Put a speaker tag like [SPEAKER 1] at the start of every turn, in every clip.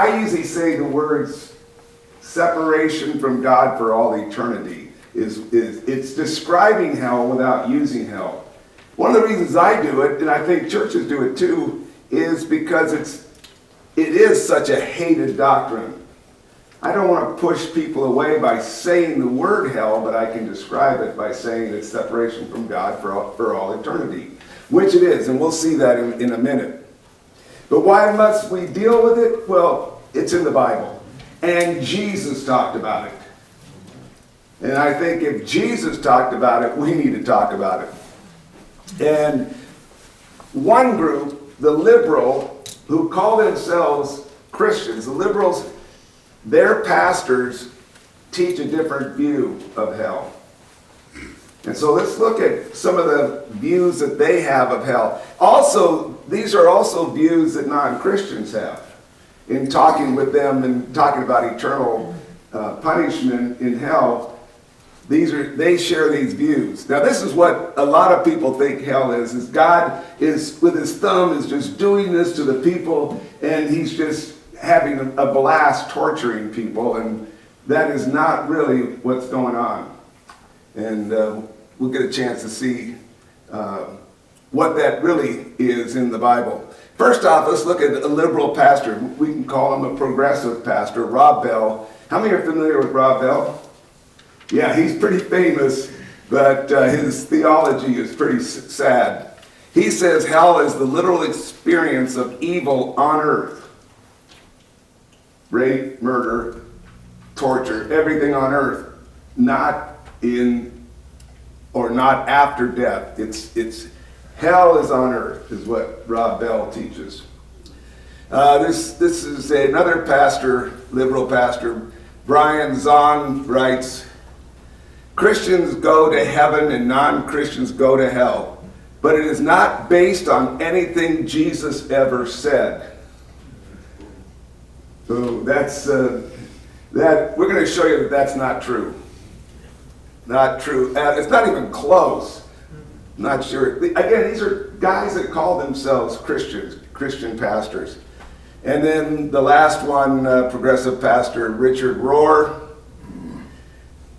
[SPEAKER 1] I usually say the words separation from God for all eternity. It's describing hell without using hell. One of the reasons I do it, and I think churches do it too, is because it is such a hated doctrine. I don't want to push people away by saying the word hell, but I can describe it by saying it's separation from God for all eternity, which it is, and we'll see that in a minute. But why must we deal with it? Well, it's in the Bible, and Jesus talked about it. And I think if Jesus talked about it, we need to talk about it. And one group, the liberal, who call themselves Christians, the liberals, their pastors teach a different view of hell. And so let's look at some of the views that they have of hell. Also, these are also views that non-Christians have in talking with them and talking about eternal punishment in hell. They share these views. Now, this is what a lot of people think hell is God is, with his thumb, is just doing this to the people, and he's just having a blast torturing people, and that is not really what's going on. And we'll get a chance to see what that really is in the Bible. First off, let's look at a liberal pastor. We can call him a progressive pastor, Rob Bell. How many are familiar with Rob Bell? Yeah, he's pretty famous, but his theology is pretty sad. He says hell is the literal experience of evil on earth. Rape, murder, torture, everything on earth, not in or not after death. It's hell is on earth, is what Rob Bell teaches. This is another pastor, liberal pastor, Brian Zahn, writes, Christians go to heaven and non-Christians go to hell, but it is not based on anything Jesus ever said. So that's that. We're going to show you that that's not true. Not true. It's not even close. Not sure. Again, these are guys that call themselves Christians, Christian pastors. And then the last one, progressive pastor Richard Rohr.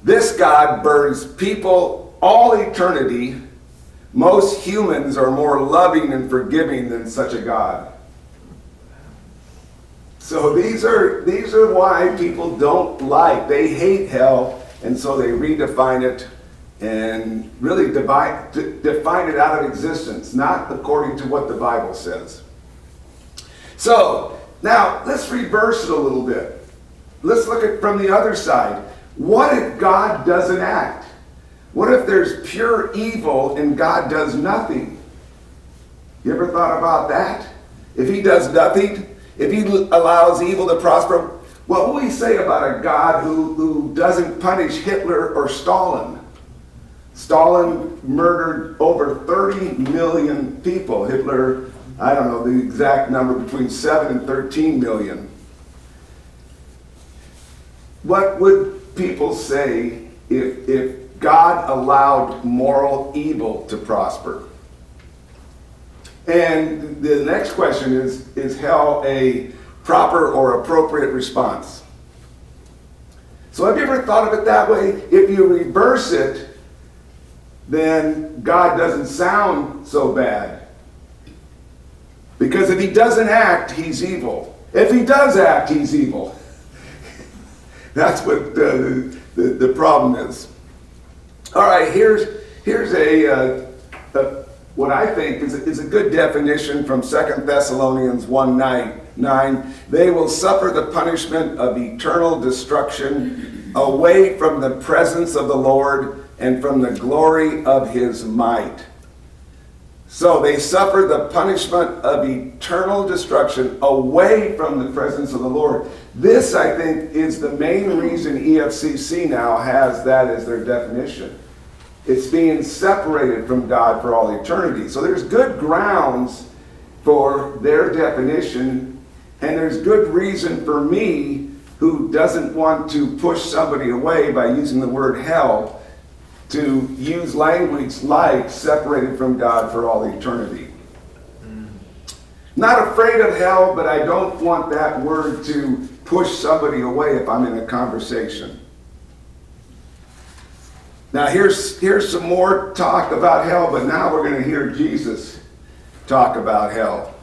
[SPEAKER 1] This God burns people all eternity. Most humans are more loving and forgiving than such a God. So these are why people don't like, they hate hell, and so they redefine it and really define it out of existence, not according to what the Bible says. So now let's reverse it a little bit. Let's look at from the other side. What if God doesn't act? What if there's pure evil and God does nothing? You ever thought about that? If he does nothing, if he allows evil to prosper, what will we say about a God who doesn't punish Hitler or Stalin? Stalin murdered over 30 million people. Hitler, I don't know the exact number, between 7 and 13 million. What would people say if God allowed moral evil to prosper? And the next question is hell a proper or appropriate response? So have you ever thought of it that way? If you reverse it, then God doesn't sound so bad. Because if he doesn't act, he's evil. If he does act, he's evil. That's what the problem is. All right, here's what I think is a good definition from 2 Thessalonians 1:9. They will suffer the punishment of eternal destruction away from the presence of the Lord and from the glory of his might. So they suffer the punishment of eternal destruction away from the presence of the Lord. This, I think, is the main reason EFCC now has that as their definition. It's being separated from God for all eternity. So there's good grounds for their definition, and there's good reason for me, who doesn't want to push somebody away by using the word hell, to use language like separated from God for all eternity. Not afraid of hell, but I don't want that word to push somebody away if I'm in a conversation. Now here's some more talk about hell, but now we're going to hear Jesus talk about hell.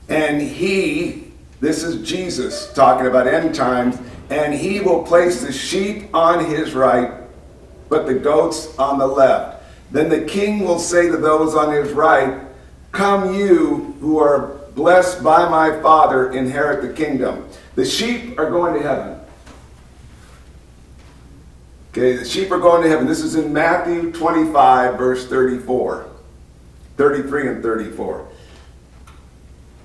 [SPEAKER 1] And this is Jesus talking about end times, and he will place the sheep on his right, but the goats on the left. Then the king will say to those on his right, "Come you who are blessed by my Father, inherit the kingdom." The sheep are going to heaven. Okay, the sheep are going to heaven. This is in Matthew 25, verse 33 and 34.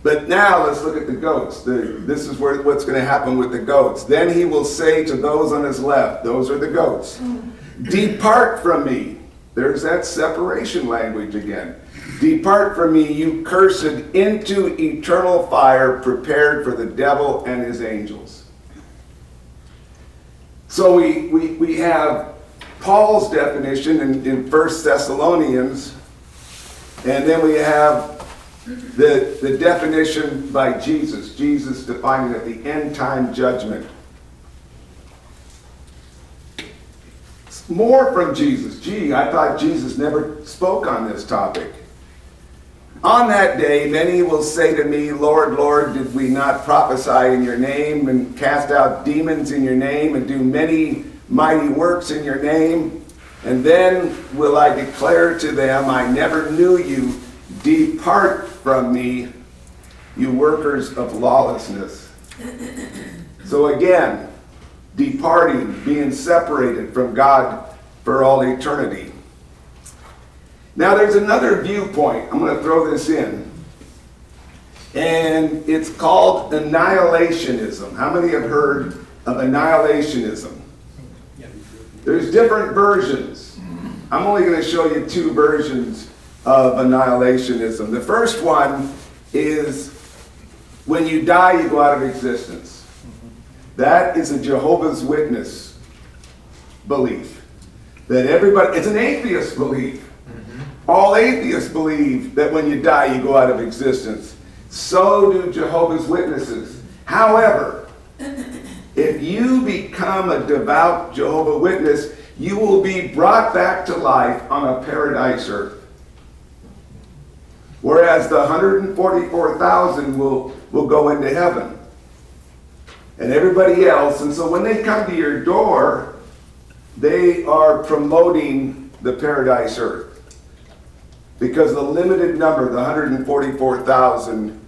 [SPEAKER 1] But now let's look at the goats. This is what's going to happen with the goats. Then he will say to those on his left, those are the goats, "Depart from me." There's that separation language again. "Depart from me, you cursed, into eternal fire prepared for the devil and his angels." So we have Paul's definition in 1 Thessalonians, and then we have the definition by Jesus. Jesus defining it, the end time judgment. More from Jesus. Gee, I thought Jesus never spoke on this topic. "On that day, many will say to me, 'Lord, Lord, did we not prophesy in your name and cast out demons in your name and do many mighty works in your name?' And then will I declare to them, 'I never knew you. Depart from me, you workers of lawlessness.'" So again, departing, being separated from God for all eternity. Now there's another viewpoint. I'm going to throw this in. And it's called annihilationism. How many have heard of annihilationism? There's different versions. I'm only going to show you two versions of annihilationism. The first one is when you die, you go out of existence. That is a Jehovah's Witness belief. That everybody, it's an atheist belief. All atheists believe that when you die, you go out of existence. So do Jehovah's Witnesses. However, if you become a devout Jehovah's Witness, you will be brought back to life on a paradise earth. Whereas the 144,000 will go into heaven. And everybody else, and so when they come to your door, they are promoting the paradise earth. Because the limited number, the 144,000,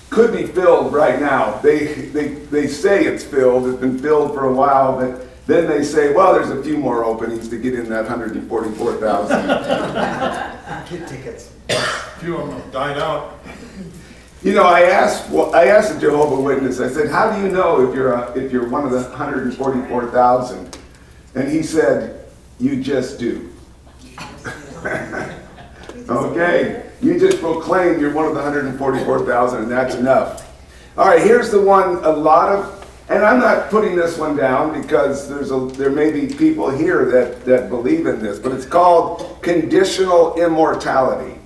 [SPEAKER 1] could be filled right now. They say it's filled. It's been filled for a while, but then they say, well, there's a few more openings to get in that 144,000.
[SPEAKER 2] Get tickets.
[SPEAKER 3] A few of them have died out.
[SPEAKER 1] You know, I asked a Jehovah's Witness. I said, "How do you know if you're one of the 144,000?" And he said, "You just do." Okay, you just proclaim you're one of the 144,000, and that's enough. All right, here's the one and I'm not putting this one down because there may be people here that believe in this, but it's called conditional immortality.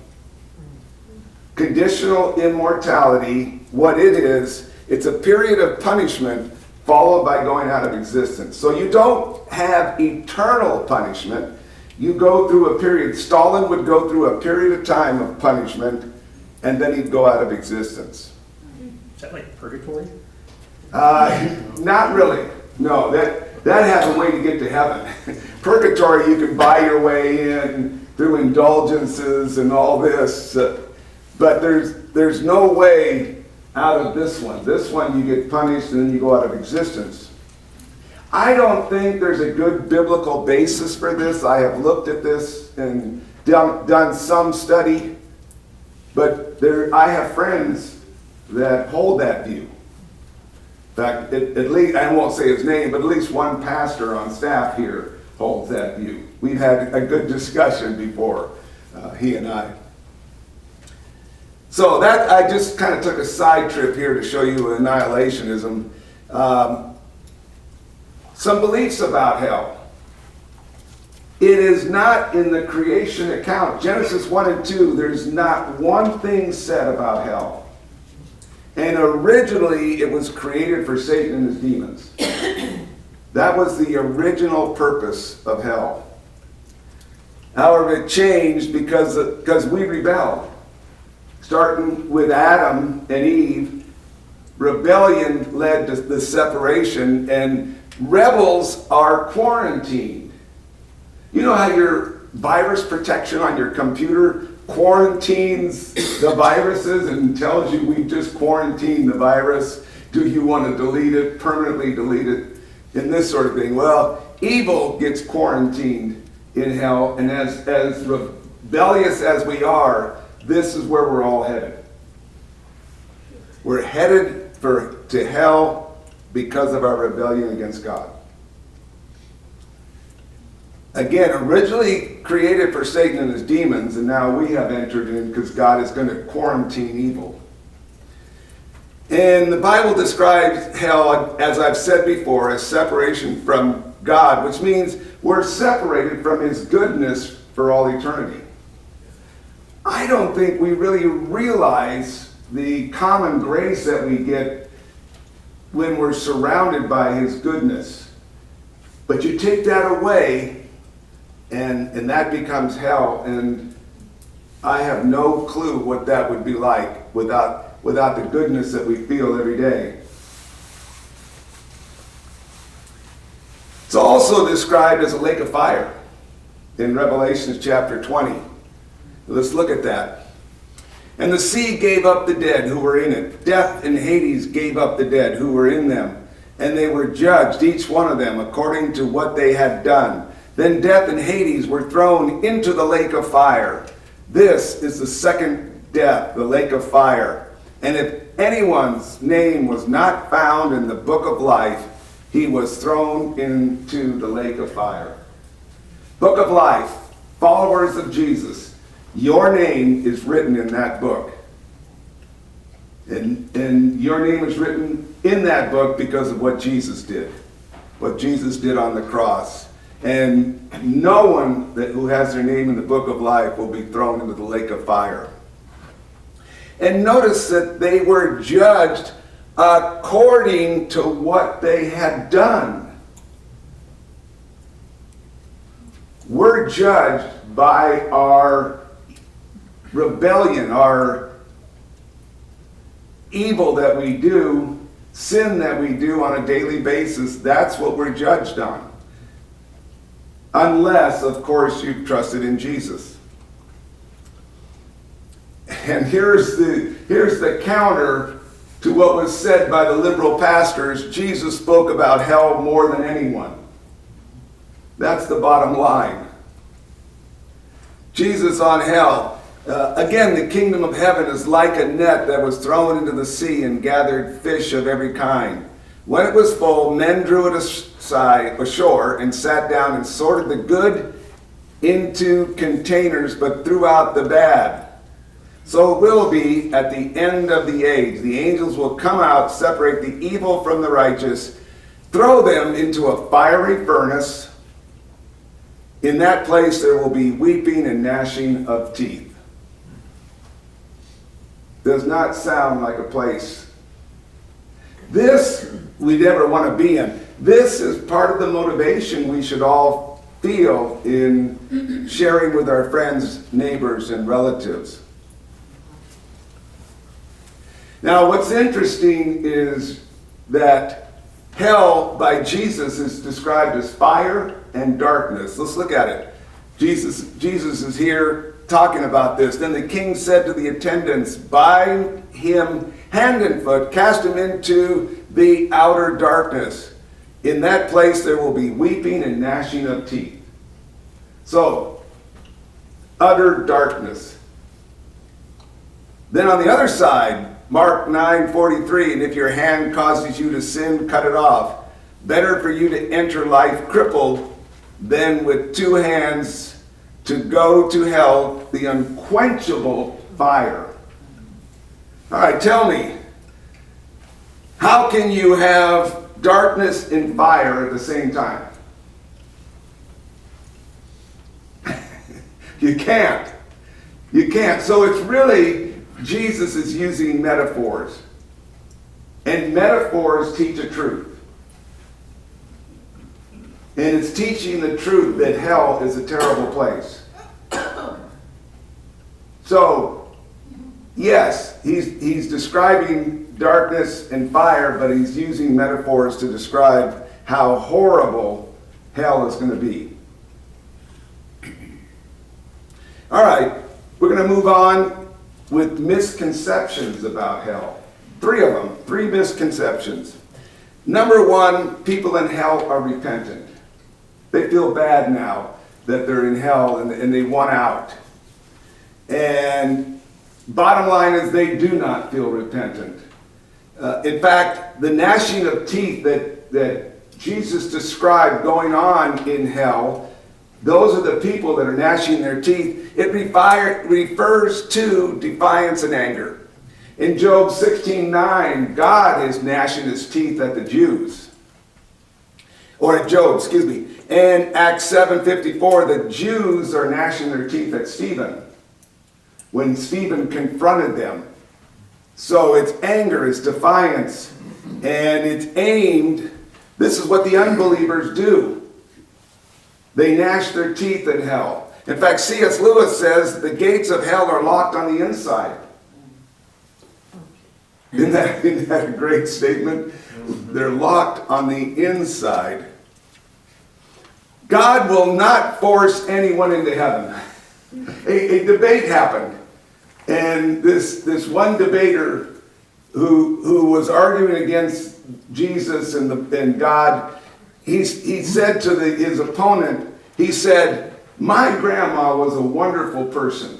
[SPEAKER 1] Conditional immortality, what it is, it's a period of punishment followed by going out of existence. So you don't have eternal punishment. You go through a period. Stalin would go through a period of time of punishment, and then he'd go out of existence.
[SPEAKER 2] Is that like purgatory?
[SPEAKER 1] Not really. No, that has a way to get to heaven. Purgatory, you can buy your way in through indulgences and all this, but there's no way out of this one. This one, you get punished and then you go out of existence. I don't think there's a good biblical basis for this. I have looked at this and done some study, but I have friends that hold that view. In fact, at least, I won't say his name, but at least one pastor on staff here holds that view. We've had a good discussion before, he and I. So that, I just kind of took a side trip here to show you annihilationism. Some beliefs about hell. It is not in the creation account. Genesis 1 and 2, there's not one thing said about hell. And originally, it was created for Satan and his demons. That was the original purpose of hell. However, it changed because we rebelled. Starting with Adam and Eve, rebellion led to the separation, and rebels are quarantined. You know how your virus protection on your computer quarantines the viruses and tells you we just quarantined the virus? Do you want to delete it, permanently delete it, and this sort of thing? Well, evil gets quarantined in hell, and as rebellious as we are, this is where we're all headed. We're headed to hell because of our rebellion against God. Again, originally created for Satan and his demons, and now we have entered in because God is going to quarantine evil. And the Bible describes hell, as I've said before, as separation from God, which means we're separated from his goodness for all eternity. I don't think we really realize the common grace that we get when we're surrounded by his goodness. But you take that away, and that becomes hell, and I have no clue what that would be like without the goodness that we feel every day. It's also described as a lake of fire in Revelation chapter 20. Let's look at that. And the sea gave up the dead who were in it. Death and Hades gave up the dead who were in them. And they were judged, each one of them, according to what they had done. Then death and Hades were thrown into the lake of fire. This is the second death, the lake of fire. And if anyone's name was not found in the book of life, he was thrown into the lake of fire. Book of life, followers of Jesus. Your name is written in that book. And your name is written in that book because of what Jesus did. What Jesus did on the cross. And no one who has their name in the book of life will be thrown into the lake of fire. And notice that they were judged according to what they had done. We're judged by our rebellion, our evil that we do, sin that we do on a daily basis. That's what we're judged on. Unless, of course, you've trusted in Jesus. And here's the counter to what was said by the liberal pastors. Jesus spoke about hell more than anyone. That's the bottom line. Jesus on hell. Again, the kingdom of heaven is like a net that was thrown into the sea and gathered fish of every kind. When it was full, men drew it ashore and sat down and sorted the good into containers, but threw out the bad. So it will be at the end of the age. The angels will come out, separate the evil from the righteous, throw them into a fiery furnace. In that place there will be weeping and gnashing of teeth. Does not sound like a place this we'd ever want to be in. This is part of the motivation we should all feel in sharing with our friends, neighbors, and relatives. Now, what's interesting is that hell by Jesus is described as fire and darkness. Let's look at it. Jesus is here talking about this. Then the king said to the attendants, bind him hand and foot, cast him into the outer darkness. In that place there will be weeping and gnashing of teeth. So, utter darkness. Then on the other side, Mark 9:43, and if your hand causes you to sin, cut it off. Better for you to enter life crippled than with two hands to go to hell, the unquenchable fire. All right, tell me, how can you have darkness and fire at the same time? You can't. You can't. So it's really, Jesus is using metaphors. And metaphors teach a truth. And it's teaching the truth that hell is a terrible place. So, yes, he's describing darkness and fire, but he's using metaphors to describe how horrible hell is going to be. All right, we're going to move on with misconceptions about hell. 3 of them, 3 misconceptions. Number 1, people in hell are repentant. They feel bad now that they're in hell and they want out. And bottom line is they do not feel repentant. In fact, the gnashing of teeth that Jesus described going on in hell, those are the people that are gnashing their teeth. It refers to defiance and anger. In Job 16:9, God is gnashing his teeth at the Jews. Or at Job, excuse me. And Acts 7:54, the Jews are gnashing their teeth at Stephen when Stephen confronted them. So it's anger, it's defiance, and it's aimed. This is what the unbelievers do. They gnash their teeth in hell. In fact, C.S. Lewis says the gates of hell are locked on the inside. Isn't that a great statement? They're locked on the inside. God will not force anyone into heaven. A debate happened, and this one debater who was arguing against Jesus and God, he said to his opponent, he said, "My grandma was a wonderful person.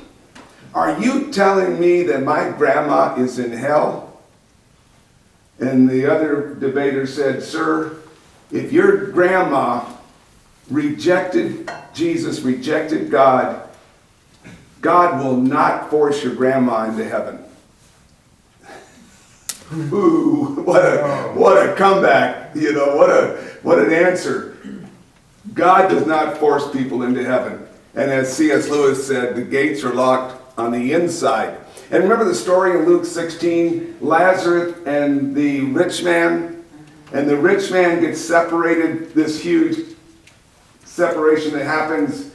[SPEAKER 1] Are you telling me that my grandma is in hell?" And the other debater said, "Sir, if your grandma rejected Jesus, rejected God, God will not force your grandma into heaven." Ooh, what a comeback, what an answer. God does not force people into heaven. And as C.S. Lewis said, the gates are locked on the inside. And remember the story in Luke 16, Lazarus and the rich man? And the rich man gets separated, this huge separation that happens.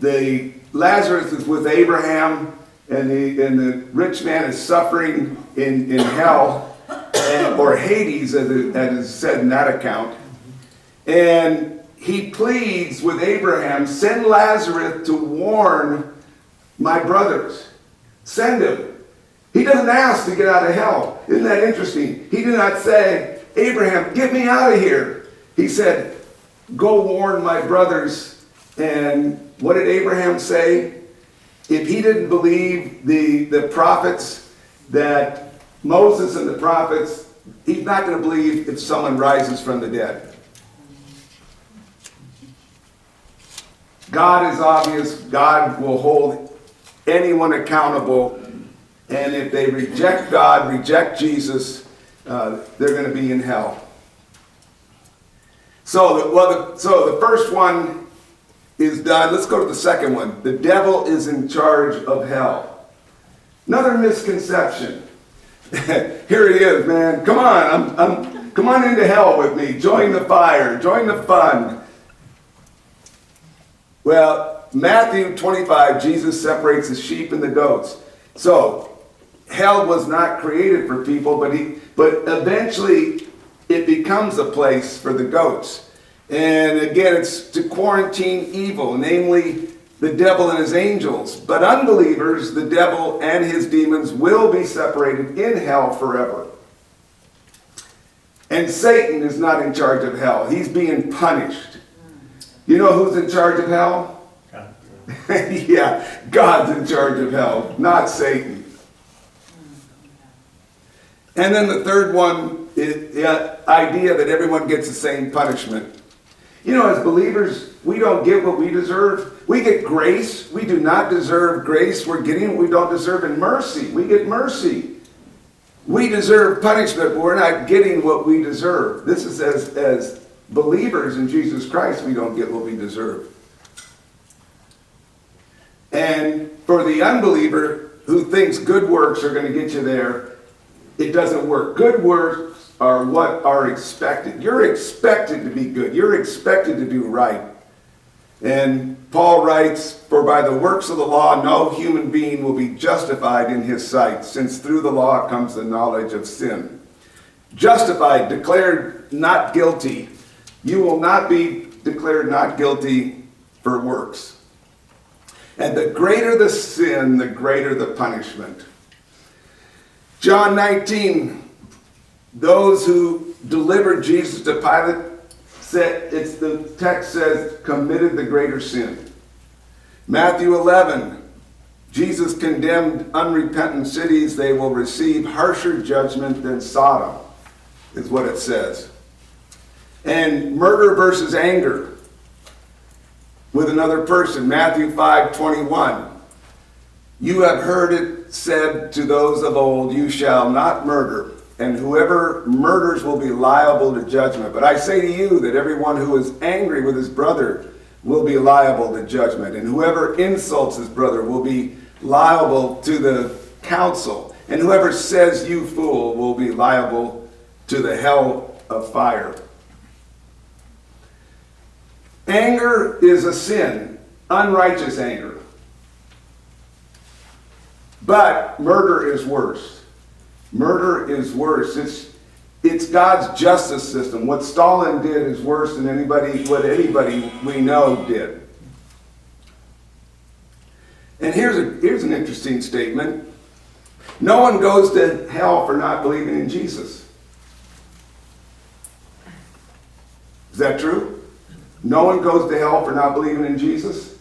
[SPEAKER 1] Lazarus is with Abraham, and the rich man is suffering in hell, or Hades, as is said in that account. And he pleads with Abraham, "Send Lazarus to warn my brothers. Send him." He doesn't ask to get out of hell. Isn't that interesting? He did not say, "Abraham, get me out of here." He said, "Go warn my brothers." And what did Abraham say? If he didn't believe the prophets, that Moses and the prophets, he's not going to believe if someone rises from the dead. God is obvious. God will hold anyone accountable. And if they reject God, reject Jesus, they're going to be in hell. So the first one is done. Let's go to the second one. The devil is in charge of hell. Another misconception. Here he is, man. Come on, come on into hell with me. Join the fire. Join the fun. Well, Matthew 25, Jesus separates the sheep and the goats. So hell was not created for people, but eventually it becomes a place for the goats. And again, it's to quarantine evil, namely the devil and his angels. But unbelievers, the devil and his demons, will be separated in hell forever. And Satan is not in charge of hell. He's being punished. You know who's in charge of hell?
[SPEAKER 2] God.
[SPEAKER 1] Yeah, God's in charge of hell, not Satan. And then the third one is the idea that everyone gets the same punishment. You know, as believers, we don't get what we deserve. We get grace. We do not deserve grace. We're getting what we don't deserve in mercy. We get mercy. We deserve punishment, but we're not getting what we deserve. This is as believers in Jesus Christ, we don't get what we deserve. And for the unbeliever who thinks good works are going to get you there, it doesn't work. Good works are what are expected. You're expected to be good. You're expected to do right. And Paul writes, "For by the works of the law no human being will be justified in his sight, since through the law comes the knowledge of sin." Justified, declared not guilty. You will not be declared not guilty for works. And the greater the sin, the greater the punishment. John 19, those who delivered Jesus to Pilate said, the text says, committed the greater sin. Matthew 11, Jesus condemned unrepentant cities. They will receive harsher judgment than Sodom, is what it says. And murder versus anger with another person. Matthew 5:21. You have heard it said to those of old, you shall not murder, and whoever murders will be liable to judgment. But I say to you that everyone who is angry with his brother will be liable to judgment, and whoever insults his brother will be liable to the council, and whoever says you fool will be liable to the hell of fire. Anger is a sin, unrighteous anger. But murder is worse. Murder is worse. It's God's justice system. What Stalin did is worse than what anybody we know did. And here's an interesting statement. No one goes to hell for not believing in Jesus. Is that true? No one goes to hell for not believing in Jesus.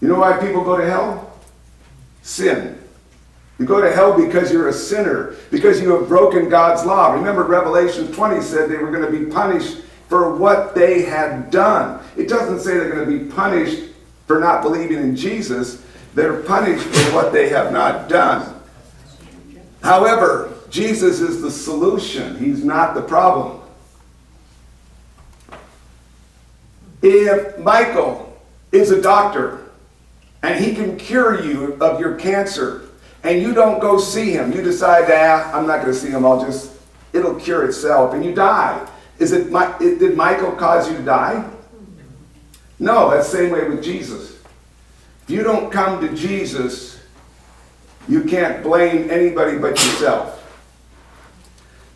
[SPEAKER 1] You know why people go to hell? Sin. You go to hell because you're a sinner, because you have broken God's law. Remember, Revelation 20 said they were going to be punished for what they had done. It doesn't say they're going to be punished for not believing in Jesus. They're punished for what they have not done. However, Jesus is the solution. He's not the problem. If Michael is a doctor and he can cure you of your cancer and you don't go see him, you decide, I'm not going to see him, it'll cure itself, and you die. Did Michael cause you to die? No, that's the same way with Jesus. If you don't come to Jesus, you can't blame anybody but yourself.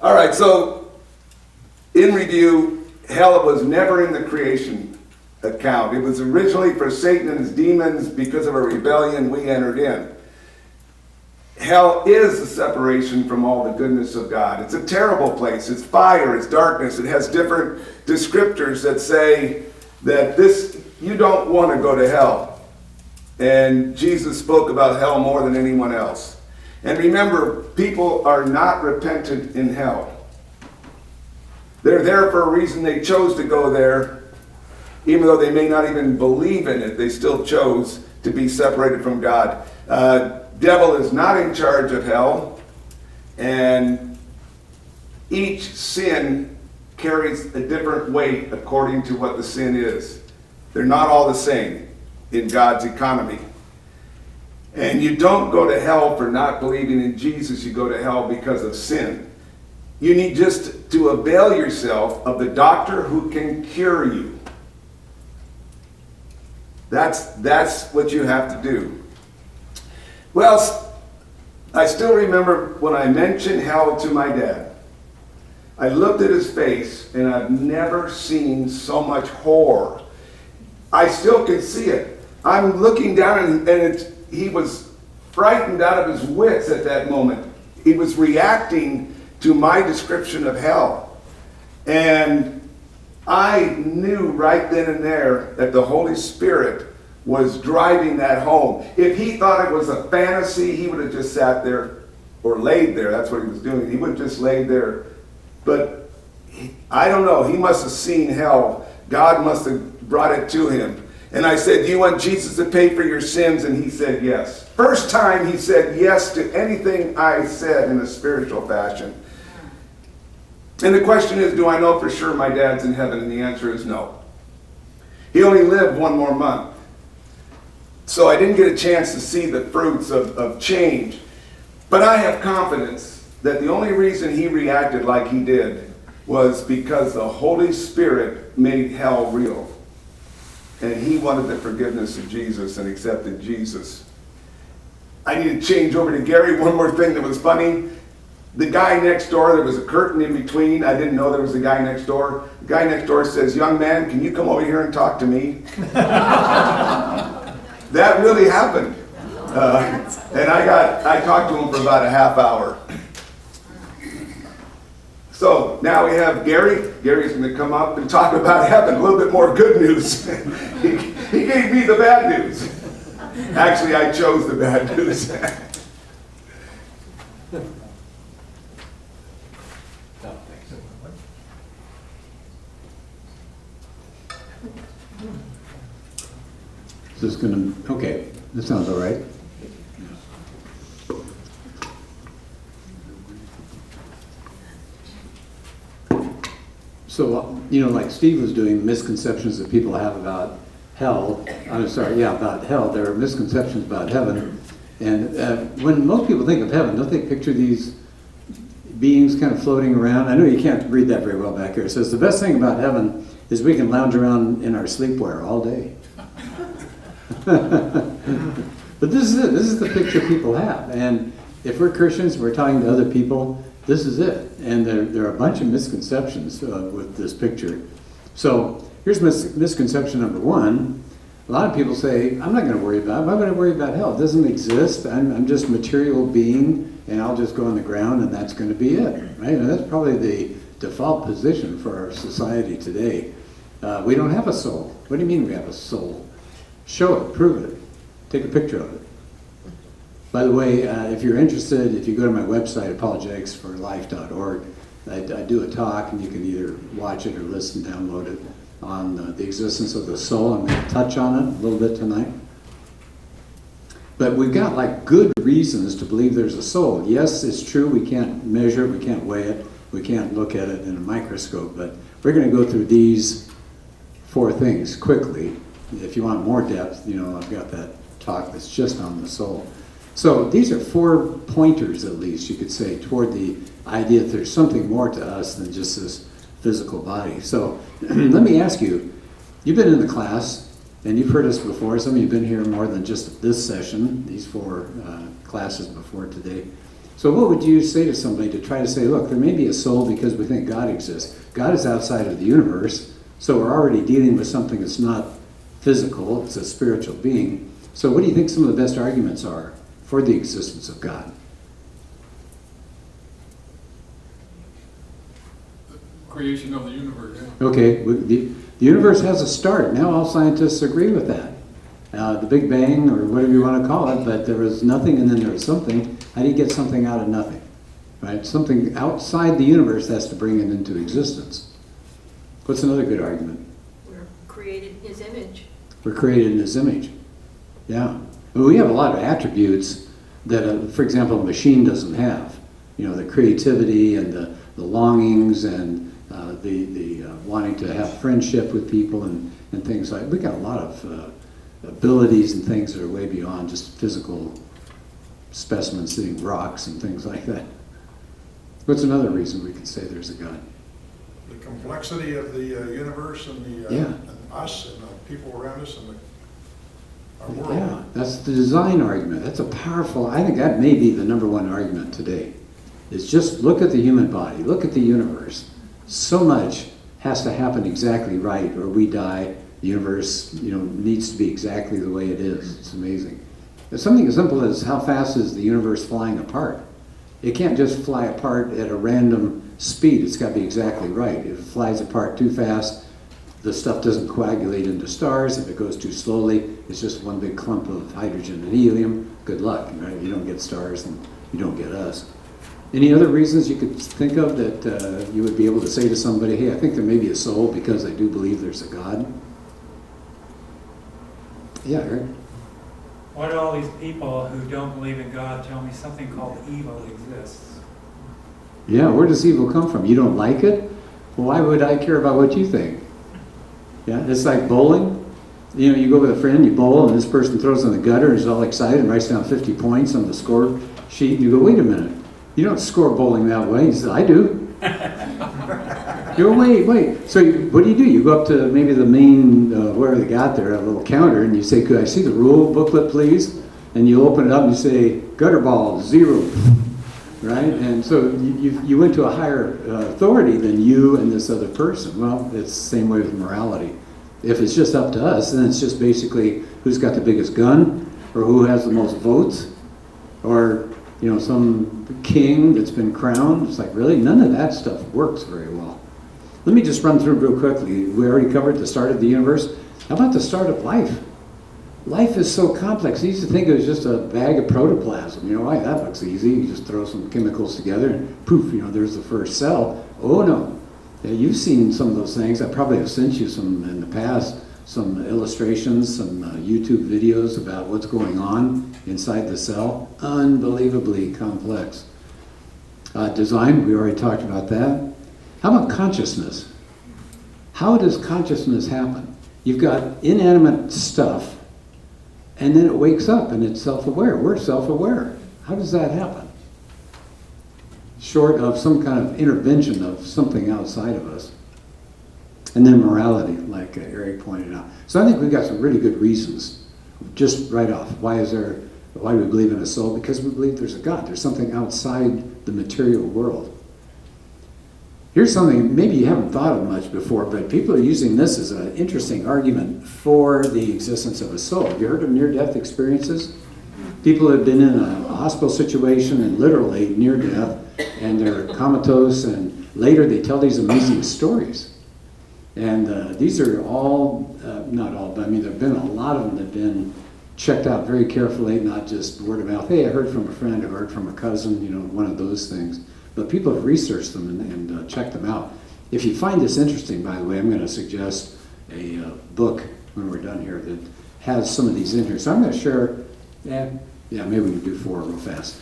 [SPEAKER 1] All right, so in review, hell was never in the creation account. It was originally for Satan and his demons. Because of a rebellion, we entered in. Hell is the separation from all the goodness of God. It's a terrible place. It's fire, it's darkness. It has different descriptors that say that you don't want to go to hell. And Jesus spoke about hell more than anyone else. And remember, people are not repentant in hell. They're there for a reason. They chose to go there. Even though they may not even believe in it, they still chose to be separated from God. Devil is not in charge of hell, and each sin carries a different weight according to what the sin is. They're not all the same in God's economy. And you don't go to hell for not believing in Jesus. You go to hell because of sin. You need just to avail yourself of the doctor who can cure you. That's what you have to do. Well, I still remember when I mentioned hell to my dad. I looked at his face, and I've never seen so much horror. I still can see it. I'm looking down, and he was frightened out of his wits at that moment. He was reacting to my description of hell. And I knew right then and there that the Holy Spirit was driving that home. If he thought it was a fantasy, he would have just sat there or laid there. That's what he was doing. He would have just laid there. But I don't know. He must have seen hell. God must have brought it to him. And I said, do you want Jesus to pay for your sins? And he said yes. First time he said yes to anything I said in a spiritual fashion. And the question is, do I know for sure my dad's in heaven? And the answer is no. He only lived one more month. So I didn't get a chance to see the fruits of change. But I have confidence that the only reason he reacted like he did was because the Holy Spirit made hell real. And he wanted the forgiveness of Jesus and accepted Jesus. I need to change over to Gary. One more thing that was funny. The guy next door, there was a curtain in between. I didn't know there was a guy next door. The guy next door says, "Young man, can you come over here and talk to me?" That really happened. And I talked to him for about a half hour. So now we have Gary. Gary's going to come up and talk about heaven. A little bit more good news. He gave me the bad news. Actually, I chose the bad news.
[SPEAKER 4] This is going to, okay, that sounds all right. So, like Steve was doing, misconceptions that people have about hell, about hell. There are misconceptions about heaven. And when most people think of heaven, don't they picture these beings kind of floating around? I know you can't read that very well back here. It says, the best thing about heaven is we can lounge around in our sleepwear all day. But this is it. This is the picture people have. And if we're Christians, we're talking to other people, this is it. And there are a bunch of misconceptions with this picture. So here's misconception number one. A lot of people say, I'm not going to worry about it. Why would I worry about hell? It doesn't exist. I'm just a material being, and I'll just go on the ground, and that's going to be it. Right? And that's probably the default position for our society today. We don't have a soul. What do you mean we have a soul? Show it. Prove it. Take a picture of it. By the way, if you're interested, if you go to my website, apologeticsforlife.org, I do a talk, and you can either watch it or listen, download it, on the existence of the soul. I'm going to touch on it a little bit tonight. But we've got like good reasons to believe there's a soul. Yes, it's true, we can't measure it, we can't weigh it, we can't look at it in a microscope, but we're going to go through these four things quickly. If you want more depth, I've got that talk that's just on the soul. So these are 4 pointers, at least, you could say, toward the idea that there's something more to us than just this physical body. So let me ask you, you've been in the class, and you've heard us before. Some of you have been here more than just this session, these 4 classes before today. So what would you say to somebody to try to say, look, there may be a soul because we think God exists. God is outside of the universe, so we're already dealing with something that's not physical, it's a spiritual being. So what do you think some of the best arguments are for the existence of God?
[SPEAKER 3] Creation of the universe.
[SPEAKER 4] Okay, the universe has a start. Now all scientists agree with that. The Big Bang, or whatever you want to call it, but there was nothing and then there was something. How do you get something out of nothing? Right? Something outside the universe has to bring it into existence. What's another good argument?
[SPEAKER 5] We're created in His image.
[SPEAKER 4] We're created in His image. Yeah. Well, we have a lot of attributes that, for example, a machine doesn't have. The creativity and the longings and the wanting to have friendship with people and things like. We got a lot of abilities and things that are way beyond just physical specimens sitting rocks and things like that. What's another reason we could say there's a God?
[SPEAKER 3] The complexity of the universe and and us and the people around us and our world.
[SPEAKER 4] Yeah, that's the design argument. That's a powerful, I think that may be the number one argument today. Is just look at the human body, look at the universe. So much has to happen exactly right or we die. The universe, needs to be exactly the way it is. It's amazing. There's something as simple as how fast is the universe flying apart? It can't just fly apart at a random speed. It's got to be exactly right. If it flies apart too fast, the stuff doesn't coagulate into stars. If it goes too slowly, it's just one big clump of hydrogen and helium. Good luck, right? You don't get stars and you don't get us. Any other reasons you could think of that you would be able to say to somebody, hey, I think there may be a soul because I do believe there's a God? Yeah, Eric?
[SPEAKER 6] Why do all these people who don't believe in God tell me something called evil exists?
[SPEAKER 4] Yeah, where does evil come from? You don't like it? Well, why would I care about what you think? Yeah, it's like bowling. You know, you go with a friend, you bowl, and this person throws in the gutter and is all excited and writes down 50 points on the score sheet. And you go, wait a minute, you don't score bowling that way. He says, I do. You go, wait. So what do? You go up to maybe the main, wherever they got there, a little counter, and you say, could I see the rule booklet, please? And you open it up and you say, gutter ball, 0. Right? And so you went to a higher authority than you and this other person. Well, it's the same way with morality. If it's just up to us, then it's just basically who's got the biggest gun, or who has the most votes, or, you know, some king that's been crowned. It's like, really? None of that stuff works very well. Let me just run through real quickly. We already covered the start of the universe. How about the start of life? Life is so complex. You used to think it was just a bag of protoplasm. You know, why, that looks easy. You just throw some chemicals together and poof, you know, there's the first cell. Oh no. Yeah, you've seen some of those things. I probably have sent you some in the past, some illustrations, some YouTube videos about what's going on inside the cell. Unbelievably complex. Design, we already talked about that. How about consciousness? How does consciousness happen? You've got inanimate stuff, and then it wakes up and it's self-aware. We're self-aware. How does that happen? Short of some kind of intervention of something outside of us. And then morality, like Eric pointed out. So I think we've got some really good reasons, just right off. Why do we believe in a soul? Because we believe there's a God. There's something outside the material world. Here's something maybe you haven't thought of much before, but people are using this as an interesting argument for the existence of a soul. Have you heard of near-death experiences? People have been in a hospital situation and literally near death, and they're comatose, and later they tell these amazing stories. And these are all, not all, but I mean, there have been a lot of them that have been checked out very carefully, not just word of mouth. Hey, I heard from a friend, I heard from a cousin, you know, one of those things. But people have researched them and checked them out. If you find this interesting, by the way, I'm going to suggest a book when we're done here that has some of these in here. So I'm going to share, maybe we can do 4 real fast.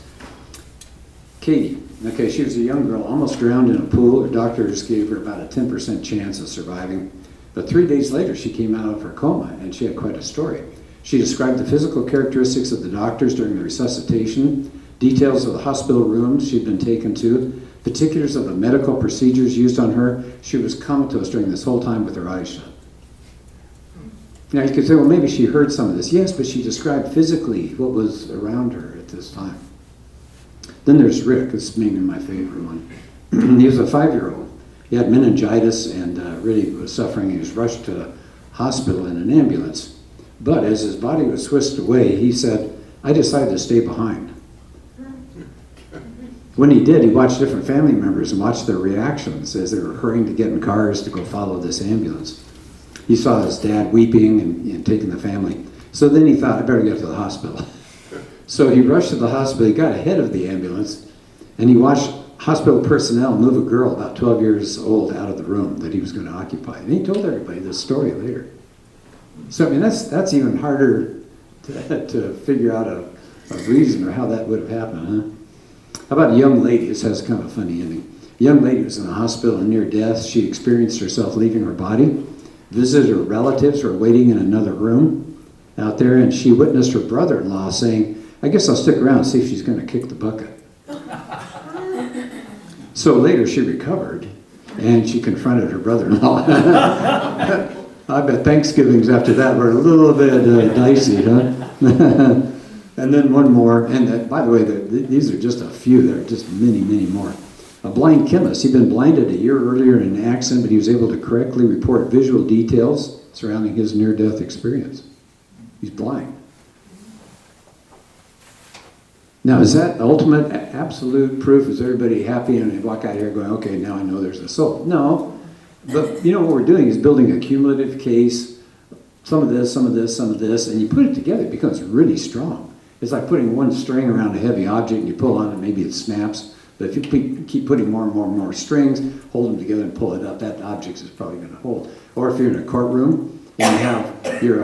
[SPEAKER 4] Katie, okay, she was a young girl, almost drowned in a pool. Her doctors gave her about a 10% chance of surviving. But 3 days later, she came out of her coma, and she had quite a story. She described the physical characteristics of the doctors during the resuscitation, details of the hospital rooms she'd been taken to, particulars of the medical procedures used on her. She was comatose during this whole time with her eyes shut. Now you could say, well, maybe she heard some of this. Yes, but she described physically what was around her at this time. Then there's Rick. This is maybe my favorite one. He was a 5-year-old. He had meningitis and really was suffering. He was rushed to the hospital in an ambulance. But as his body was whisked away, he said, I decided to stay behind. When he did, he watched different family members and watched their reactions as they were hurrying to get in cars to go follow this ambulance. He saw his dad weeping and taking the family. So then he thought, I better get to the hospital. So he rushed to the hospital. He got ahead of the ambulance, and he watched hospital personnel move a girl about 12 years old out of the room that he was going to occupy. And he told everybody this story later. So, I mean, that's even harder to figure out a reason or how that would have happened, huh? How about a young lady? This has kind of a funny ending. A young lady was in the hospital and near death. She experienced herself leaving her body. Visited her relatives were waiting in another room out there, and she witnessed her brother-in-law saying, I guess I'll stick around and see if she's going to kick the bucket. So later she recovered, and she confronted her brother-in-law. I bet Thanksgivings after that were a little bit dicey, huh? And then one more, and by the way, these are just a few. There are just many, many more. A blind chemist. He'd been blinded a year earlier in an accident, but he was able to correctly report visual details surrounding his near-death experience. He's blind. Now, is that ultimate, absolute proof? Is everybody happy and they walk out here going, okay, now I know there's a soul? No. But you know what we're doing is building a cumulative case, some of this, some of this, some of this, and you put it together, it becomes really strong. It's like putting one string around a heavy object and you pull on it, maybe it snaps. But if you keep putting more and more and more strings, hold them together and pull it up, that object is probably going to hold. Or if you're in a courtroom and you're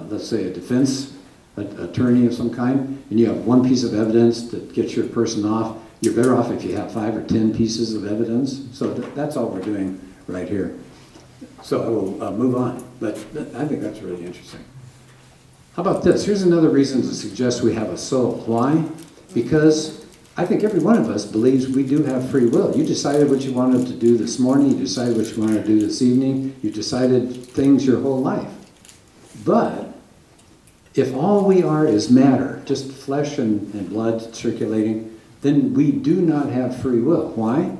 [SPEAKER 4] let's say a defense attorney of some kind, and you have one piece of evidence that gets your person off, you're better off if you have 5 or 10 pieces of evidence. So that's all we're doing right here. So I will move on, but I think that's really interesting. How about this? Here's another reason to suggest we have a soul. Why? Because I think every one of us believes we do have free will. You decided what you wanted to do this morning. You decided what you wanted to do this evening. You decided things your whole life. But if all we are is matter, just flesh and blood circulating, then we do not have free will. Why?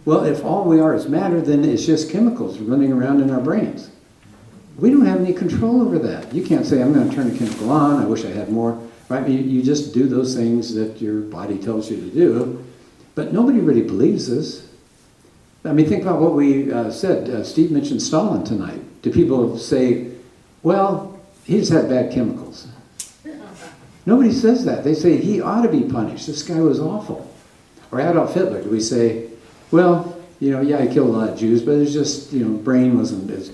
[SPEAKER 4] Well, if all we are is matter, then it's just chemicals running around in our brains. We don't have any control over that. You can't say, I'm going to turn a chemical on, I wish I had more. Right? You just do those things that your body tells you to do. But nobody really believes this. I mean, think about what we said. Steve mentioned Stalin tonight. Do people say, well, he just had bad chemicals? Nobody says that. They say he ought to be punished. This guy was awful. Or Adolf Hitler, do we say, well, yeah, he killed a lot of Jews, but it's just, brain wasn't as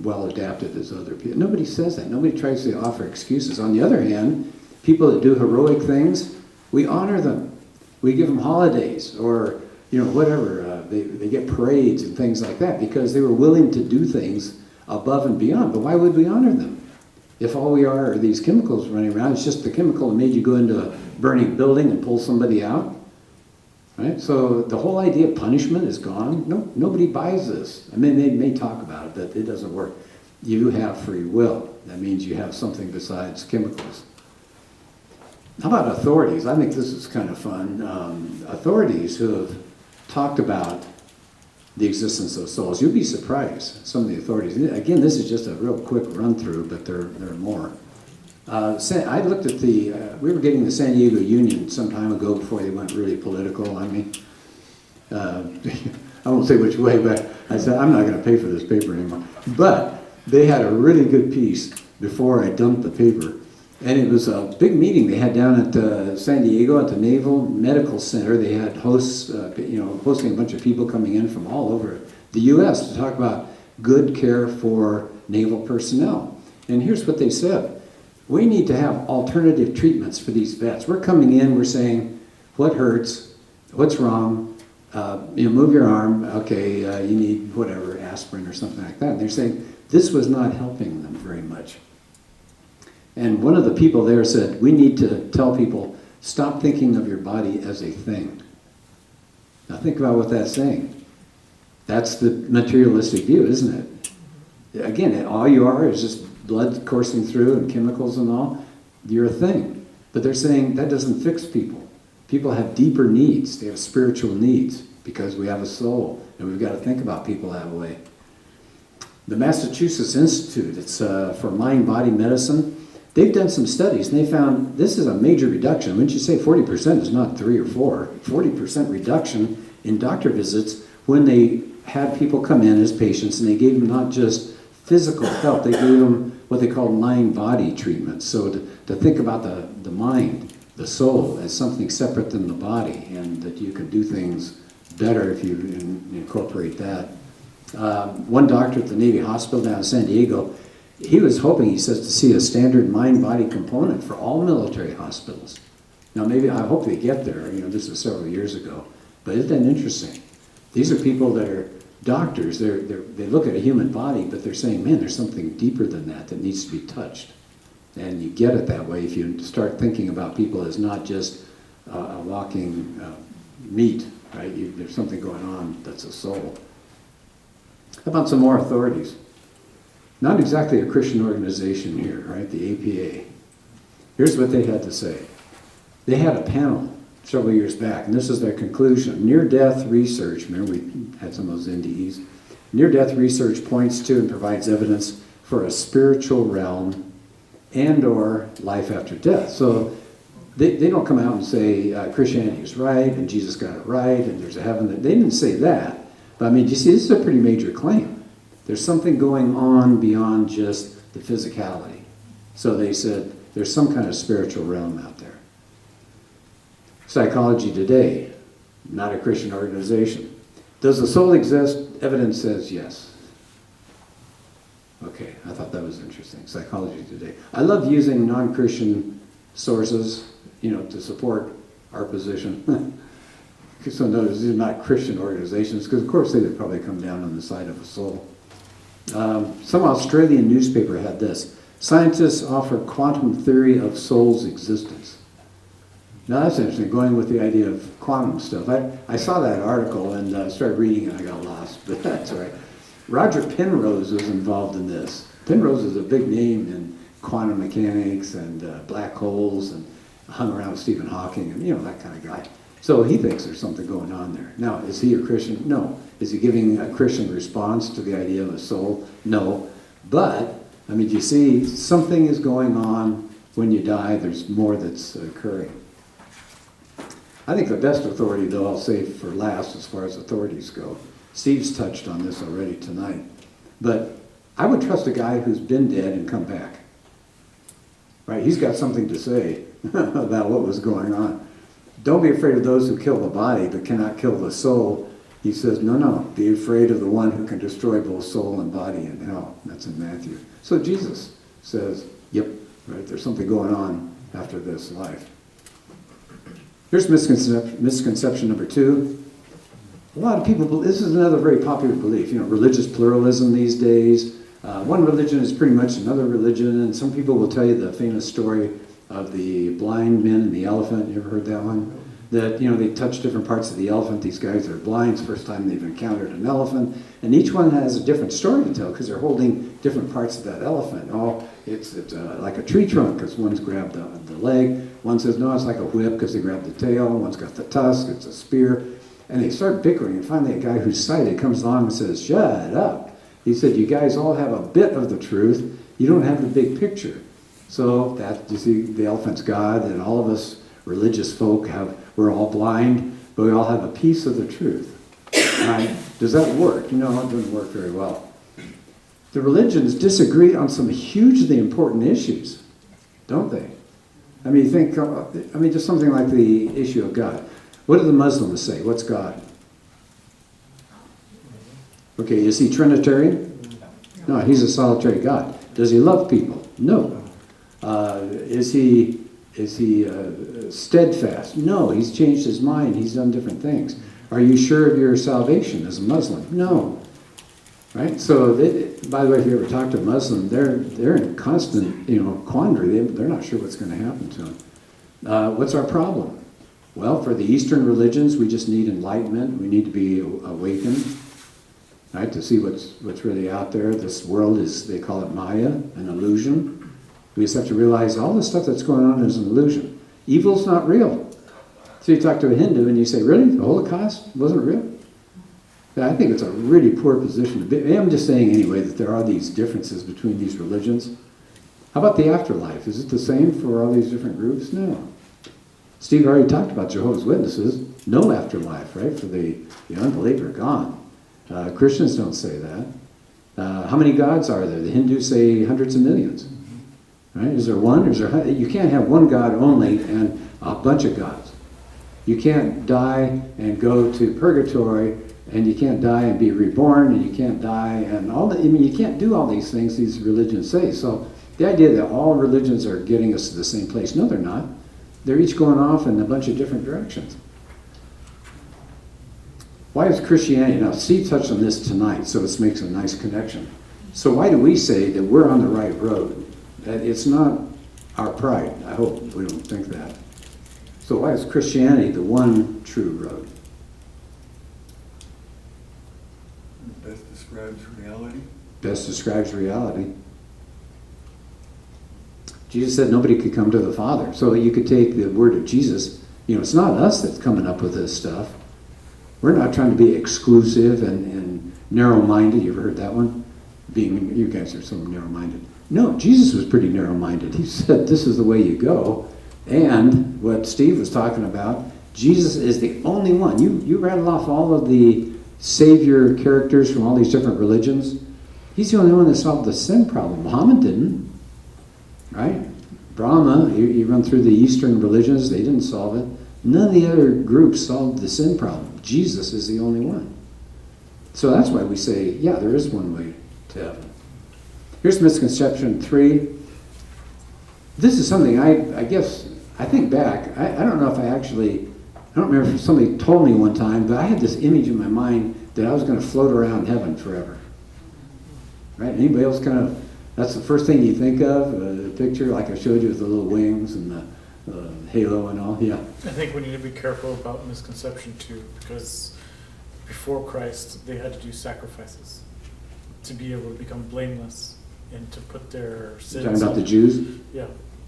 [SPEAKER 4] well adapted as other people. Nobody says that. Nobody tries to offer excuses. On the other hand, people that do heroic things, we honor them. We give them holidays or, whatever. They get parades and things like that because they were willing to do things above and beyond. But why would we honor them? If all we are these chemicals running around, it's just the chemical that made you go into a burning building and pull somebody out. Right? So the whole idea of punishment is gone. No, nobody buys this. I mean, they may talk about it, but it doesn't work. You have free will. That means you have something besides chemicals. How about authorities? I think this is kind of fun. Authorities who have talked about the existence of souls. You'll be surprised, some of the authorities. Again, this is just a real quick run through, but there are more. I looked at we were getting the San Diego Union some time ago before they went really political. I mean, I won't say which way, but I said, I'm not going to pay for this paper anymore. But they had a really good piece before I dumped the paper. And it was a big meeting they had down at San Diego at the Naval Medical Center. They had hosts, hosting a bunch of people coming in from all over the U.S. to talk about good care for naval personnel. And here's what they said. We need to have alternative treatments for these vets. We're coming in, we're saying, what hurts, what's wrong, move your arm, okay, you need whatever, aspirin or something like that. And they're saying this was not helping them very much. And one of the people there said, we need to tell people, stop thinking of your body as a thing. Now think about what that's saying. That's the materialistic view, isn't it? Again, all you are is just blood coursing through and chemicals and all. You're a thing. But they're saying that doesn't fix people. People have deeper needs. They have spiritual needs because we have a soul. And we've got to think about people that way. The Massachusetts Institute, it's for mind-body medicine. They've done some studies, and they found this is a major reduction. Wouldn't you say 40% is not 3 or 4? 40% reduction in doctor visits when they had people come in as patients, and they gave them not just physical help, they gave them what they call mind-body treatment. So to think about the mind, the soul, as something separate than the body, and that you can do things better if you incorporate that. One doctor at the Navy Hospital down in San Diego, he was hoping, he says, to see a standard mind-body component for all military hospitals. Now, maybe, I hope they get there. This was several years ago. But isn't that interesting? These are people that are doctors. They look at a human body, but they're saying, man, there's something deeper than that needs to be touched. And you get it that way if you start thinking about people as not just a walking meat, right? There's something going on that's a soul. How about some more authorities? Not exactly a Christian organization here, right? The APA. Here's what they had to say. They had a panel several years back, and this is their conclusion. Near-death research, remember we had some of those NDEs. Near-death research points to and provides evidence for a spiritual realm and or life after death. So they don't come out and say Christianity is right and Jesus got it right and there's a heaven. They didn't say that. But I mean, you see, this is a pretty major claim. There's something going on beyond just the physicality. So they said there's some kind of spiritual realm out there. Psychology Today, not a Christian organization. Does the soul exist? Evidence says yes. Okay, I thought that was interesting. Psychology Today. I love using non-Christian sources, to support our position. So notice these are not Christian organizations, because of course they would probably come down on the side of a soul. Some Australian newspaper had this. Scientists offer quantum theory of soul's existence. Now that's interesting, going with the idea of quantum stuff. I saw that article and started reading and I got lost, but that's all right. Roger Penrose was involved in this. Penrose is a big name in quantum mechanics and black holes, and hung around with Stephen Hawking and, that kind of guy. So he thinks there's something going on there. Now, is he a Christian? No. Is he giving a Christian response to the idea of a soul? No. But, do you see, something is going on when you die. There's more that's occurring. I think the best authority, though, I'll say for last as far as authorities go. Steve's touched on this already tonight. But I would trust a guy who's been dead and come back. Right? He's got something to say about what was going on. Don't be afraid of those who kill the body but cannot kill the soul. He says, no, be afraid of the one who can destroy both soul and body in hell. That's in Matthew. So Jesus says, yep, right, there's something going on after this life. Here's misconception number 2. A lot of people, this is another very popular belief, religious pluralism these days. One religion is pretty much another religion, and some people will tell you the famous story of the blind men and the elephant. You ever heard that one? That, they touch different parts of the elephant. These guys are blind. It's the first time they've encountered an elephant. And each one has a different story to tell because they're holding different parts of that elephant. Oh, it's like a tree trunk because one's grabbed the leg. One says, no, it's like a whip because they grabbed the tail. One's got the tusk. It's a spear. And they start bickering. And finally a guy who's sighted comes along and says, shut up. He said, you guys all have a bit of the truth. You don't have the big picture. So that, you see, the elephant's God, and all of us religious folk we're all blind, but we all have a piece of the truth. Right? Does that work? No, it doesn't work very well. The religions disagree on some hugely important issues, don't they? Just something like the issue of God. What do the Muslims say? What's God? Okay, is he Trinitarian? No, he's a solitary God. Does he love people? No. Is he steadfast? No, he's changed his mind. He's done different things. Are you sure of your salvation as a Muslim? No. Right? So, by the way, if you ever talk to a Muslim, they're in constant, quandary. They're not sure what's going to happen to them. What's our problem? Well, for the Eastern religions, we just need enlightenment. We need to be awakened, right, to see what's really out there. This world is, they call it Maya, an illusion. We just have to realize all the stuff that's going on is an illusion. Evil's not real. So you talk to a Hindu and you say, really? The Holocaust wasn't real? Yeah, I think it's a really poor position to be. I'm just saying anyway that there are these differences between these religions. How about the afterlife? Is it the same for all these different groups? No. Steve already talked about Jehovah's Witnesses. No afterlife, right? For the unbeliever, gone. Christians don't say that. How many gods are there? The Hindus say hundreds of millions. Right? Is there one? You can't have one God only and a bunch of gods. You can't die and go to purgatory, and you can't die and be reborn, and you can't die and you can't do all these things these religions say. So the idea that all religions are getting us to the same place, no, they're not. They're each going off in a bunch of different directions. Why is Christianity, now Steve touched on this tonight, so this makes a nice connection. So why do we say that we're on the right road? That it's not our pride. I hope we don't think that. So why is Christianity the one true road?
[SPEAKER 7] Best describes reality.
[SPEAKER 4] Best describes reality. Jesus said nobody could come to the Father. So you could take the word of Jesus. It's not us that's coming up with this stuff. We're not trying to be exclusive and narrow-minded. You ever heard that one? You guys are so narrow-minded. No, Jesus was pretty narrow-minded. He said, this is the way you go. And what Steve was talking about, Jesus is the only one. You rattle off all of the savior characters from all these different religions. He's the only one that solved the sin problem. Muhammad didn't. Right? Brahma, you run through the Eastern religions, they didn't solve it. None of the other groups solved the sin problem. Jesus is the only one. So that's why we say, yeah, there is one way to heaven. Here's misconception 3. This is something I think back. I don't know if I don't remember if somebody told me one time, but I had this image in my mind that I was going to float around heaven forever. right? Anybody else kind of, that's the first thing you think of, the picture like I showed you with the little wings and the halo and all, yeah.
[SPEAKER 8] I think we need to be careful about misconception too, because before Christ, they had to do sacrifices to be able to become blameless and to put their
[SPEAKER 4] You're
[SPEAKER 8] sins.
[SPEAKER 4] talking about the Jews?
[SPEAKER 8] Yeah.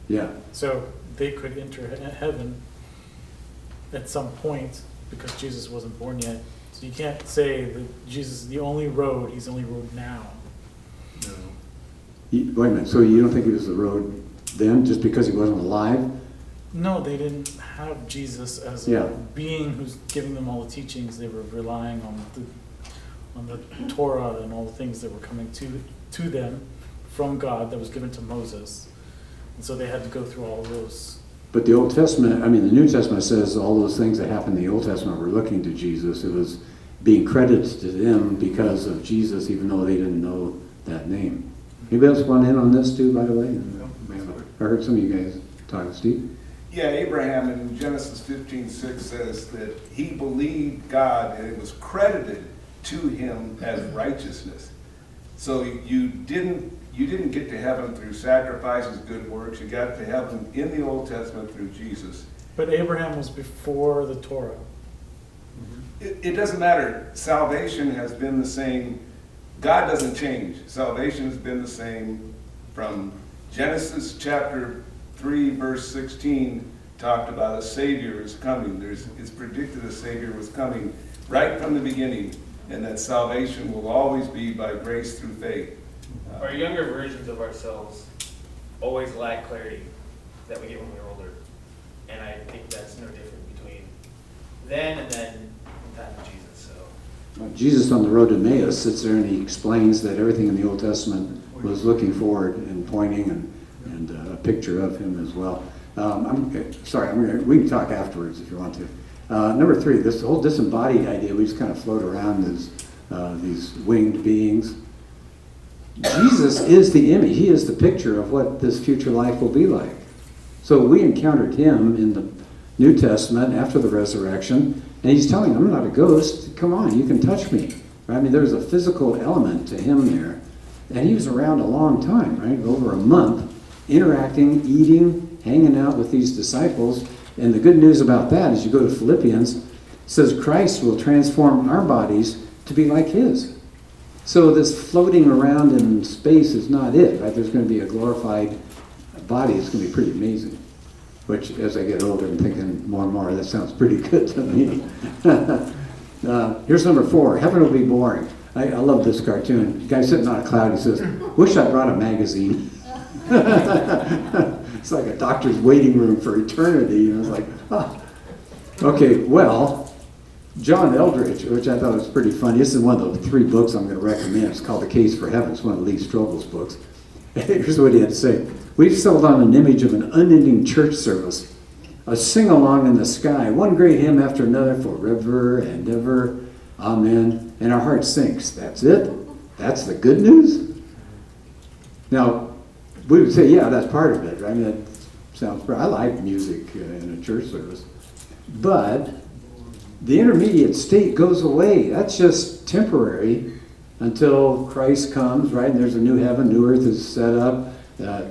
[SPEAKER 4] Yeah.
[SPEAKER 8] So they could enter heaven at some point because Jesus wasn't born yet. So you can't say that Jesus is the only road, he's the only road now.
[SPEAKER 7] No.
[SPEAKER 4] Wait a minute, so you don't think he was the road then, just because he wasn't alive?
[SPEAKER 8] No, they didn't have Jesus as
[SPEAKER 4] Yeah.
[SPEAKER 8] a being who's giving them all the teachings. They were relying on the Torah and all the things that were coming to them from God that was given to Moses. And so they had to go through all of those.
[SPEAKER 4] But the Old Testament, I mean, the New Testament says all those things that happened in the Old Testament were looking to Jesus. It was being credited to them because of Jesus, even though they didn't know that name. Anybody else want in on this too, by the way? I heard some of you guys talking. Steve?
[SPEAKER 1] Yeah, Abraham in Genesis 15:6 says that he believed God and it was credited to him as righteousness. So you didn't get to heaven through sacrifices, good works. You got to heaven in the Old Testament through Jesus.
[SPEAKER 8] But Abraham was before the Torah.
[SPEAKER 1] It doesn't matter. Salvation has been the same. God doesn't change. Salvation has been the same from Genesis chapter 3, verse 16, talked about a Savior is coming. It's predicted a Savior was coming right from the beginning, and that salvation will always be by grace through faith.
[SPEAKER 9] Our younger versions of ourselves always lack clarity that we get when we're older. And I think that's no different between then and then the time of Jesus. So
[SPEAKER 4] Jesus on the road to Emmaus sits there and he explains that everything in the Old Testament was looking forward and pointing and a picture of him as well. We can talk afterwards if you want to. Number 3, this whole disembodied idea, we just kind of float around as these winged beings. Jesus is the image. He is the picture of what this future life will be like. So we encountered him in the New Testament after the resurrection, and he's telling them, I'm not a ghost. Come on, you can touch me. Right? I mean, there's a physical element to him there. And he was around a long time, right? Over a month, interacting, eating, hanging out with these disciples. And the good news about that is you go to Philippians, it says Christ will transform our bodies to be like his. So this floating around in space is not it, right? There's going to be a glorified body. It's going to be pretty amazing. Which, as I get older, I'm thinking more and more, that sounds pretty good to me. Here's number 4. Heaven will be boring. I love this cartoon. The guy sitting on a cloud, he says, wish I brought a magazine. It's like a doctor's waiting room for eternity. And I was like, oh. Okay, well, John Eldridge, which I thought was pretty funny. This is one of the 3 books I'm going to recommend. It's called The Case for Heaven. It's one of Lee Strobel's books. Here's what he had to say. We've settled on an image of an unending church service, a sing-along in the sky, one great hymn after another, forever and ever, amen, and our heart sinks. That's it? That's the good news? Now, we would say, yeah, that's part of it, right? I mean, that sounds, I like music in a church service. But the intermediate state goes away. That's just temporary until Christ comes, right? And there's a new heaven, new earth is set up.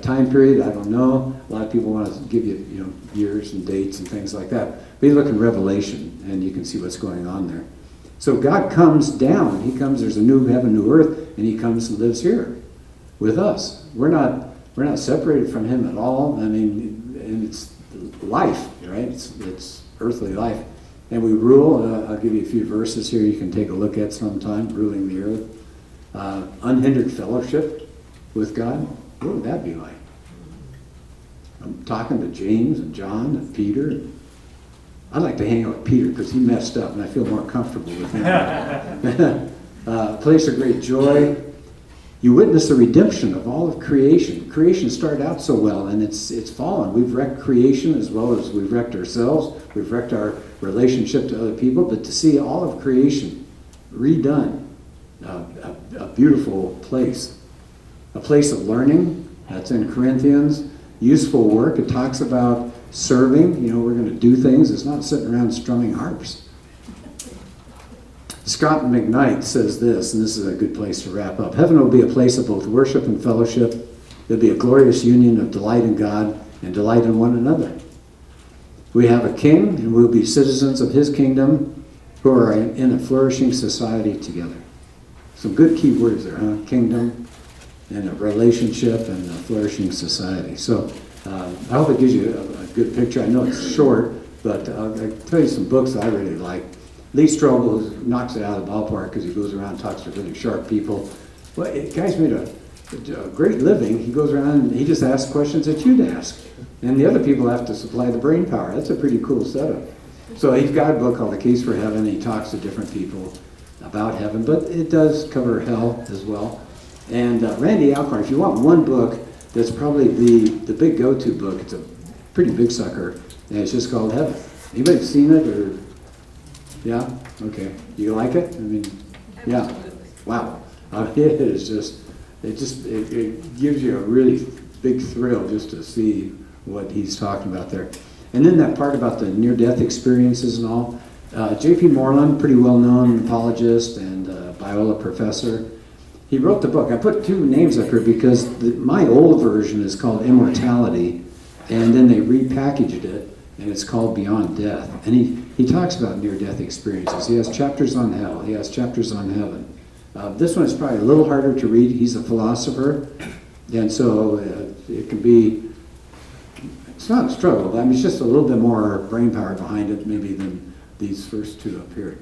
[SPEAKER 4] Time period, I don't know. A lot of people want to give you, years and dates and things like that. But you look in Revelation, and you can see what's going on there. So God comes down. He comes, there's a new heaven, new earth, and he comes and lives here with us. We're not separated from him at all. I mean, and it's life, right? It's earthly life. And we rule. I'll give you a few verses here you can take a look at sometime, ruling the earth. Unhindered fellowship with God. What would that be like? I'm talking to James and John and Peter. I'd like to hang out with Peter because he messed up and I feel more comfortable with him. Place of great joy. You witness the redemption of all of creation. Creation started out so well and it's fallen. We've wrecked creation as well as we've wrecked ourselves. We've wrecked our relationship to other people. But to see all of creation redone, a beautiful place. A place of learning, that's in Corinthians. Useful work, it talks about serving. We're going to do things. It's not sitting around strumming harps. Scott McKnight says this, and this is a good place to wrap up. Heaven will be a place of both worship and fellowship. There'll be a glorious union of delight in God and delight in one another. We have a king, and we'll be citizens of his kingdom who are in a flourishing society together. Some good key words there, huh? Kingdom, and a relationship, and a flourishing society. So I hope it gives you a good picture. I know it's short, but I'll tell you some books that I really like. Lee Strobel knocks it out of the ballpark because he goes around and talks to really sharp people. Well, the guy's made a great living. He goes around and he just asks questions that you'd ask. And the other people have to supply the brain power. That's a pretty cool setup. So he's got a book called The Case for Heaven. He talks to different people about heaven, but it does cover hell as well. And Randy Alcorn, if you want one book that's probably the big go-to book, it's a pretty big sucker, and it's just called Heaven. Anybody seen it or? Yeah? Okay. You like it? I mean, yeah.
[SPEAKER 5] Absolutely.
[SPEAKER 4] Wow. It is just, it gives you a really big thrill just to see what he's talking about there. And then that part about the near-death experiences and all. J.P. Moreland, pretty well-known apologist and Biola professor, he wrote the book. I put two names up here because my old version is called Immortality, and then they repackaged it, and it's called Beyond Death. And he talks about near-death experiences. He has chapters on hell. He has chapters on heaven. This one is probably a little harder to read. He's a philosopher, and so it can be, it's not a struggle, but I mean, it's just a little bit more brain power behind it maybe than these first two up here.